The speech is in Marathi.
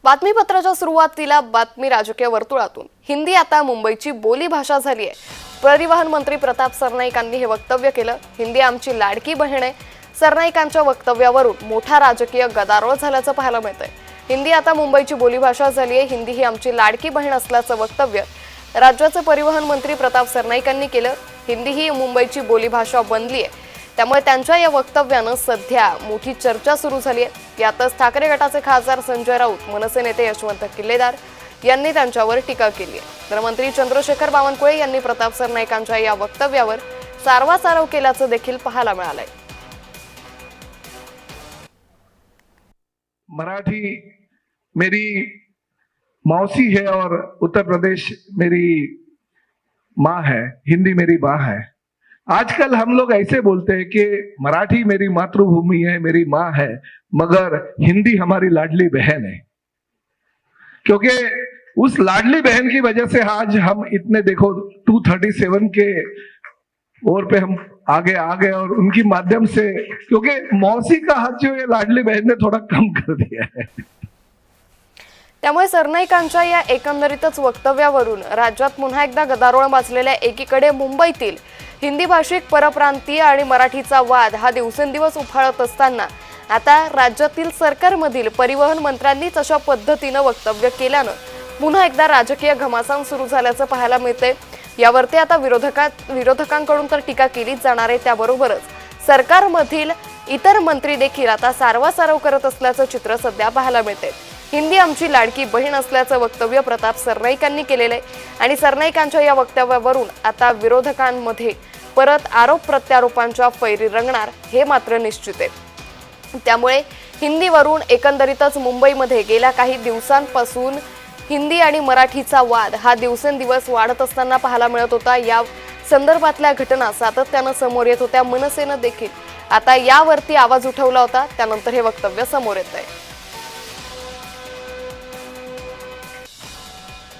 बातमीपत्राच्या सुरुवातीला बातमी राजकीय वर्तुळातून हिंदी आता मुंबईची बोलीभाषा झाली आहे। परिवहन मंत्री प्रताप सरनाईकांनी हे वक्तव्य केलं। हिंदी आमची लाडकी बहीण आहे। सरनाईकांच्या वक्तव्यावरून मोठा राजकीय गदारोळ झाल्याचं पाहायला मिळतंय। हिंदी आता मुंबईची बोलीभाषा झाली आहे। हिंदी ही आमची लाडकी बहीण असल्याचं वक्तव्य राज्याचे परिवहन मंत्री प्रताप सरनाईकांनी केलं। हिंदी ही मुंबईची बोलीभाषा बनली आहे, त्यामुळे त्यांच्या या वक्तव्यानं सध्या मोठी चर्चा सुरू झाली आहे। यातच ठाकरे गटाचे खासदार संजय राऊत, मनसे नेते यशवंत किल्लेदार यांनी त्यांच्यावर टीका केली आहे। तर मंत्री चंद्रशेखर बावनकुळे यांनी प्रताप सरनाईकांच्या या वक्तव्यावर सारवासारव केल्याचं देखील पाहायला मिळालंय। मराठी मेरी मौसी है और उत्तर प्रदेश मेरी माँ है, हिंदी मेरी माँ है। आजकल हम लोग ऐसे बोलते हैं कि मराठी मेरी मातृभूमि है, मेरी माँ है, मगर हिंदी हमारी लाडली बहन है। क्योंकि उस लाडली बहन की वजह से आज हम इतने देखो 237 के ओर पे हम आगे आ गए, और उनकी माध्यम से, क्योंकि मौसी का हाथ जो ये लाडली बहन ने थोड़ा कम कर दिया है। त्यामुळे सरनाईकांच्या या एकंदरीतच वक्तव्यावरून राज्यात पुन्हा एकदा गदारोळ माजलेल्या एकीकडे मुंबईतील हिंदी भाषिक परप्रांतीय आणि मराठीचा वाद हा दिवसेंदिवस उफाळत असताना आता राज्यातील सरकारमधील परिवहन मंत्र्यांनीच अशा पद्धतीनं वक्तव्य केल्यानं पुन्हा एकदा राजकीय घमासान सुरू झाल्याचं पाहायला मिळतंय। यावरती आता विरोधकांकडून तर टीका केलीच जाणार आहे, त्याबरोबरच सरकारमधील इतर मंत्री देखील आता सारवासारव करत असल्याचं चित्र सध्या पाहायला मिळतंय। हिंदी आमची लाडकी बहीण असल्याचं वक्तव्य प्रताप सरनाईकांनी केलेलं आहे आणि सरनाईकांच्या या वक्तव्यावरून आता विरोधकांमध्ये परत आरोप प्रत्यारोपांच्या फैरी रंगणार हे मात्र निश्चित आहे। त्यामुळे हिंदीवरून एकंदरीतच मुंबईमध्ये गेल्या काही दिवसांपासून हिंदी आणि मराठीचा वाद हा दिवसेंदिवस वाढत असताना पाहायला मिळत होता। या संदर्भातल्या घटना सातत्यानं समोर येत होत्या। मनसेनं देखील आता यावरती आवाज उठवला होता, त्यानंतर हे वक्तव्य समोर येत आहे।